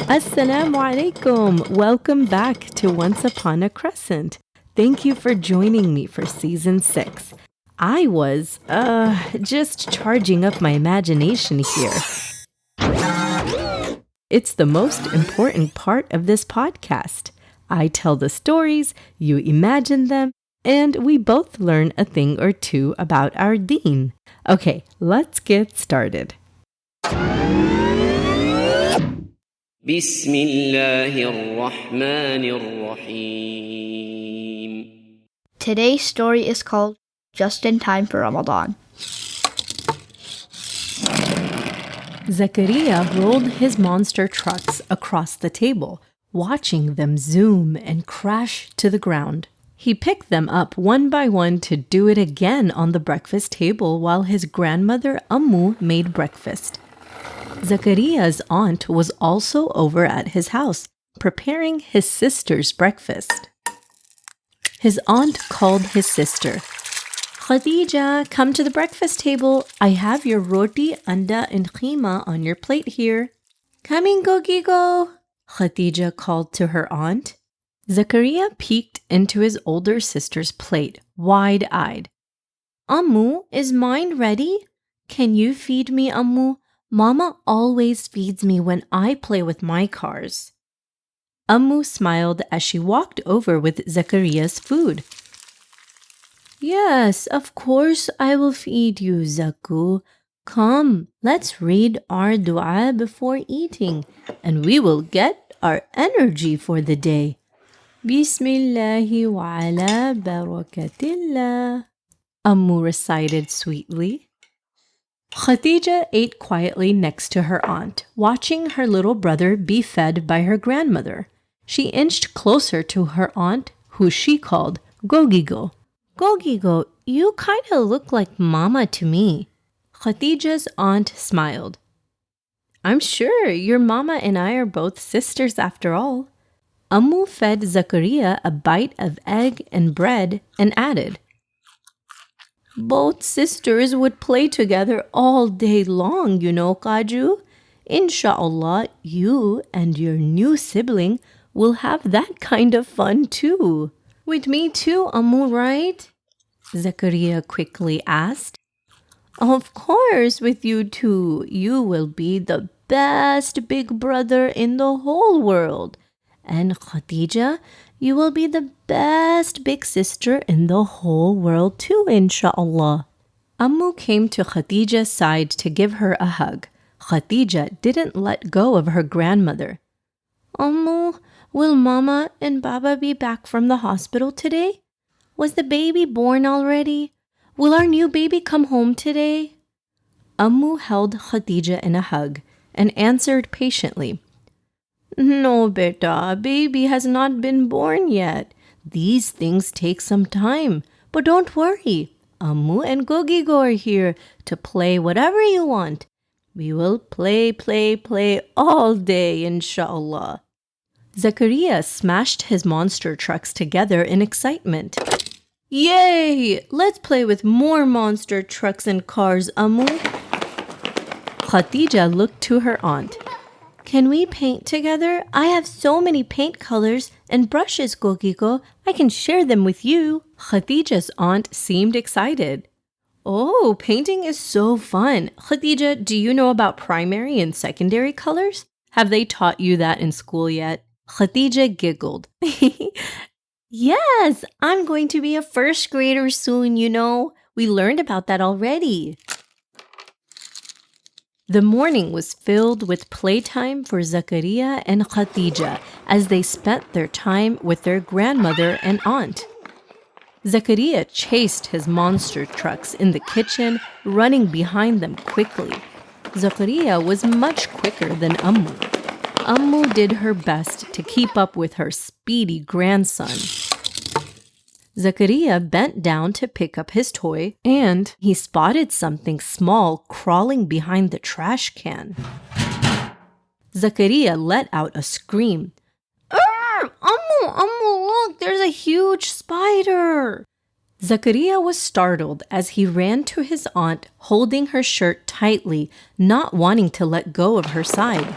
Assalamu alaikum. Welcome back to Once Upon a Crescent. Thank you for joining me for season 6. I was, just charging up my imagination here. It's the most important part of this podcast. I tell the stories, you imagine them, and we both learn a thing or two about our deen. Okay, let's get started. بسم الله الرحمن الرحيم. Today's story is called Just in Time for Ramadan. Zakariya rolled his monster trucks across the table, watching them zoom and crash to the ground. He picked them up one by one to do it again on the breakfast table while his grandmother Ammu made breakfast. Zakariya's aunt was also over at his house, preparing his sister's breakfast. His aunt called his sister. Khadijah, come to the breakfast table. I have your roti, anda, and keema on your plate here. Coming, Gogigo, Khadijah called to her aunt. Zakariya peeked into his older sister's plate, wide-eyed. Ammu, is mine ready? Can you feed me, Ammu? Mama always feeds me when I play with my cars. Ammu smiled as she walked over with Zakariya's food. Yes, of course I will feed you, Zaku. Come, let's read our dua before eating, and we will get our energy for the day. Bismillahi wa ala barakatillah, Ammu recited sweetly. Khadijah ate quietly next to her aunt, watching her little brother be fed by her grandmother. She inched closer to her aunt, who she called Gogigo. Gogigo, you kind of look like Mama to me. Khadijah's aunt smiled. I'm sure your Mama and I are both sisters after all. Ammu fed Zakariya a bite of egg and bread and added, both sisters would play together all day long, you know, Kaju. Insha'Allah, you and your new sibling will have that kind of fun too. With me too, Ammu, right? Zakariya quickly asked. Of course, with you too. You will be the best big brother in the whole world. And Khadijah, you will be the best big sister in the whole world too, insha'Allah. Ammu came to Khadijah's side to give her a hug. Khadijah didn't let go of her grandmother. Ammu, will Mama and Baba be back from the hospital today? Was the baby born already? Will our new baby come home today? Ammu held Khadijah in a hug and answered patiently. No, beta, baby has not been born yet. These things take some time. But don't worry. Ammu and Gogigo are here to play whatever you want. We will play all day, insha'Allah. Zakariya smashed his monster trucks together in excitement. Yay! Let's play with more monster trucks and cars, Ammu. Khadijah looked to her aunt. Can we paint together? I have so many paint colors and brushes, Gogigo. I can share them with you. Khadijah's aunt seemed excited. Oh, painting is so fun. Khadijah, do you know about primary and secondary colors? Have they taught you that in school yet? Khadijah giggled. Yes, I'm going to be a first grader soon, you know. We learned about that already. The morning was filled with playtime for Zakariya and Khadijah as they spent their time with their grandmother and aunt. Zakariya chased his monster trucks in the kitchen, running behind them quickly. Zakariya was much quicker than Ammu. Ammu did her best to keep up with her speedy grandson. Zakariya bent down to pick up his toy, and he spotted something small crawling behind the trash can. Zakariya let out a scream. Ammu, look, there's a huge spider! Zakariya was startled as he ran to his aunt, holding her shirt tightly, not wanting to let go of her side.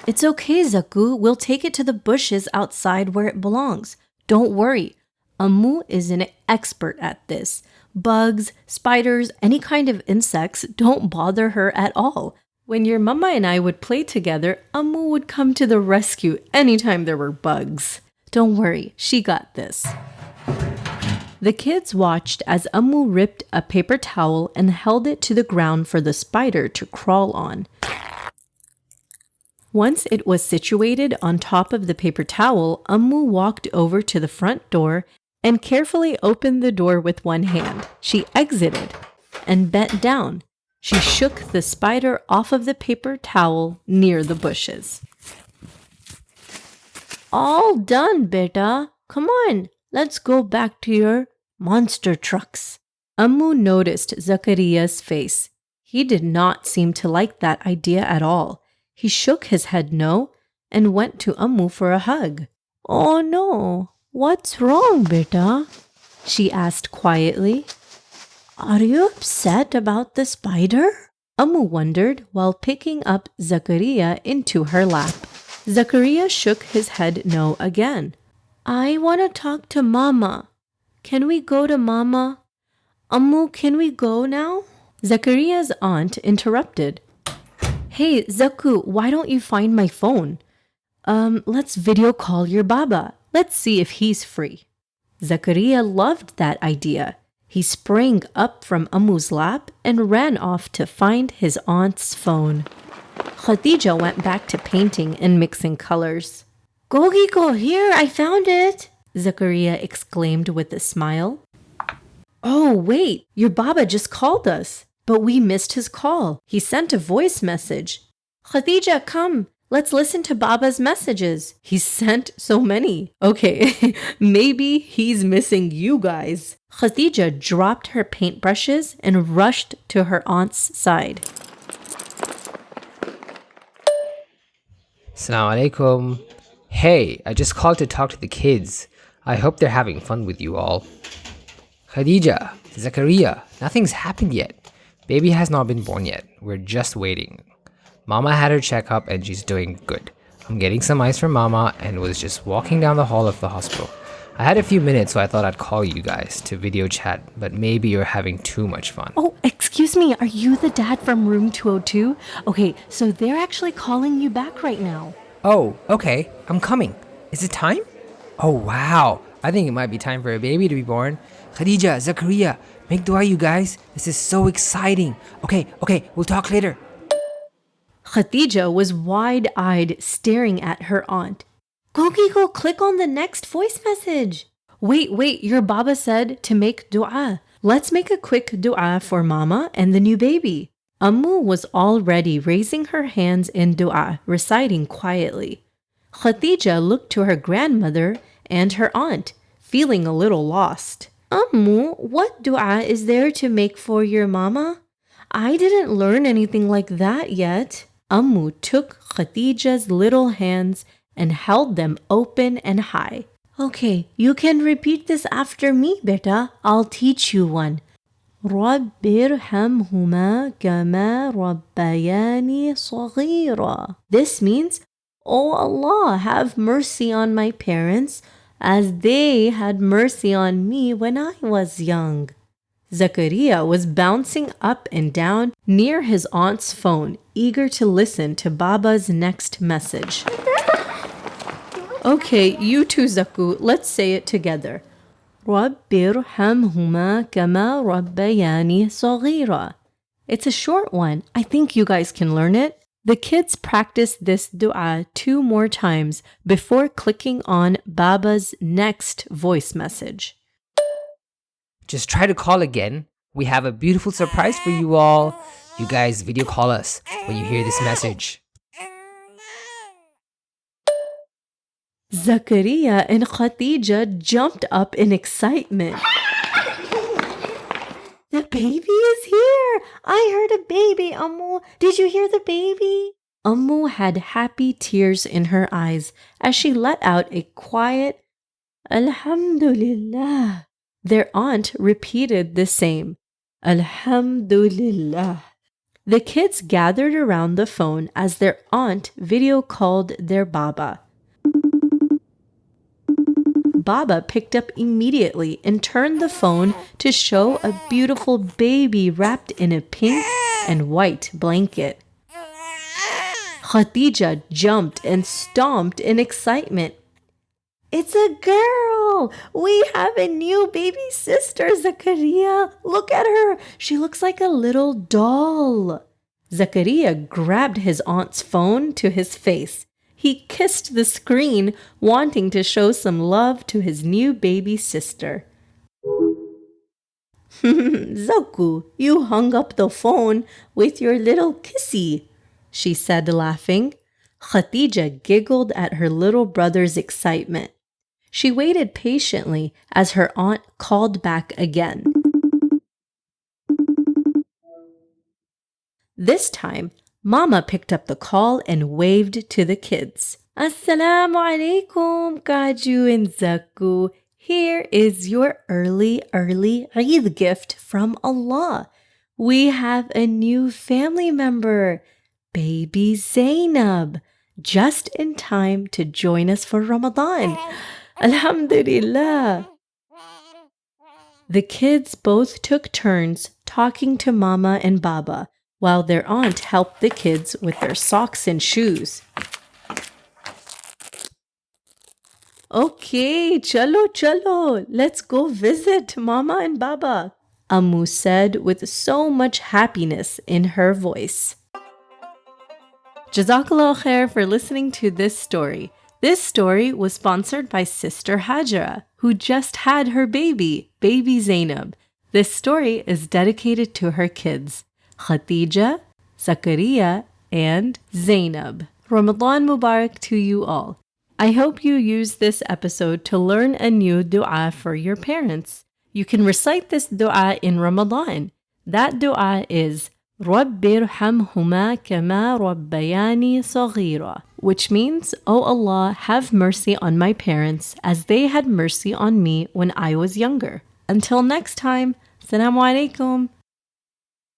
It's okay, Zaku. We'll take it to the bushes outside where it belongs. Don't worry. Ammu is an expert at this. Bugs, spiders, any kind of insects don't bother her at all. When your mama and I would play together, Ammu would come to the rescue anytime there were bugs. Don't worry, she got this. The kids watched as Ammu ripped a paper towel and held it to the ground for the spider to crawl on. Once it was situated on top of the paper towel, Ammu walked over to the front door and carefully opened the door with one hand. She exited and bent down. She shook the spider off of the paper towel near the bushes. All done, beta. Come on, let's go back to your monster trucks. Ammu noticed Zakariya's face. He did not seem to like that idea at all. He shook his head no and went to Ammu for a hug. Oh no, what's wrong, beta? She asked quietly. Are you upset about the spider? Ammu wondered while picking up Zakariya into her lap. Zakariya shook his head no again. I want to talk to Mama. Can we go to Mama? Ammu, can we go now? Zakariya's aunt interrupted. Hey, Zaku, why don't you find my phone? Let's video call your Baba. Let's see if he's free. Zakariya loved that idea. He sprang up from Ammu's lap and ran off to find his aunt's phone. Khadijah went back to painting and mixing colors. Gogiko, here, I found it, Zakariya exclaimed with a smile. Oh, wait, your Baba just called us, but we missed his call. He sent a voice message. Khadijah, come. Let's listen to Baba's messages. He sent so many. Okay, maybe he's missing you guys. Khadijah dropped her paintbrushes and rushed to her aunt's side. Assalamu alaikum. Hey, I just called to talk to the kids. I hope they're having fun with you all. Khadijah, Zakariya, nothing's happened yet. Baby has not been born yet. We're just waiting. Mama had her checkup and she's doing good. I'm getting some ice from Mama and was just walking down the hall of the hospital. I had a few minutes, so I thought I'd call you guys to video chat, but maybe you're having too much fun. Oh, excuse me, are you the dad from room 202? Okay, so they're actually calling you back right now. Oh, okay, I'm coming. Is it time? Oh, wow. I think it might be time for a baby to be born. Khadijah, Zakariya, make dua, you guys. This is so exciting. Okay, we'll talk later. Khadijah was wide-eyed staring at her aunt. Go, click on the next voice message. Wait, your Baba said to make dua. Let's make a quick dua for Mama and the new baby. Ammu was already raising her hands in dua, reciting quietly. Khadijah looked to her grandmother and her aunt, feeling a little lost. Ammu, what dua is there to make for your Mama? I didn't learn anything like that yet. Ammu took Khadijah's little hands and held them open and high. Okay, you can repeat this after me, beta. I'll teach you one. رَبِّ ارْحَمْهُمَا كَمَا رَبَّيَانِي صَغِيرًا. This means, Oh Allah, have mercy on my parents as they had mercy on me when I was young. Zakariya was bouncing up and down near his aunt's phone, eager to listen to Baba's next message. Okay, you too, Zaku. Let's say it together. رَبِّ ارْحَمْهُمَا كَمَا رَبَّيَانِي صَغِيرًا. It's a short one. I think you guys can learn it. The kids practiced this dua 2 more times before clicking on Baba's next voice message. Just try to call again. We have a beautiful surprise for you all. You guys video call us when you hear this message. Zakariya and Khadijah jumped up in excitement. The baby is here! I heard a baby, Ammu. Did you hear the baby? Ammu had happy tears in her eyes as she let out a quiet, Alhamdulillah. Their aunt repeated the same, Alhamdulillah. The kids gathered around the phone as their aunt video called their Baba. Baba picked up immediately and turned the phone to show a beautiful baby wrapped in a pink and white blanket. Khadijah jumped and stomped in excitement. It's a girl! We have a new baby sister, Zakariya. Look at her. She looks like a little doll. Zakariya grabbed his aunt's phone to his face. He kissed the screen, wanting to show some love to his new baby sister. Zaku, you hung up the phone with your little kissy, she said, laughing. Khadijah giggled at her little brother's excitement. She waited patiently as her aunt called back again. This time, Mama picked up the call and waved to the kids. Assalamu alaikum, Kaju and Zaku. Here is your early Eid gift from Allah. We have a new family member, baby Zainab, just in time to join us for Ramadan. Alhamdulillah. The kids both took turns talking to Mama and Baba, while their aunt helped the kids with their socks and shoes. Okay, chalo, let's go visit Mama and Baba, Ammu said with so much happiness in her voice. Jazakallah khair for listening to this story. This story was sponsored by Sister Hajra, who just had her baby Zainab. This story is dedicated to her kids, Khadijah, Zakariya, and Zainab. Ramadan Mubarak to you all. I hope you use this episode to learn a new dua for your parents. You can recite this dua in Ramadan. That dua is رَبِّ ارْحَمْهُمَا كَمَا رَبَّيَانِي صَغِيرًا, which means, O Allah, have mercy on my parents as they had mercy on me when I was younger. Until next time, Assalamu alaikum.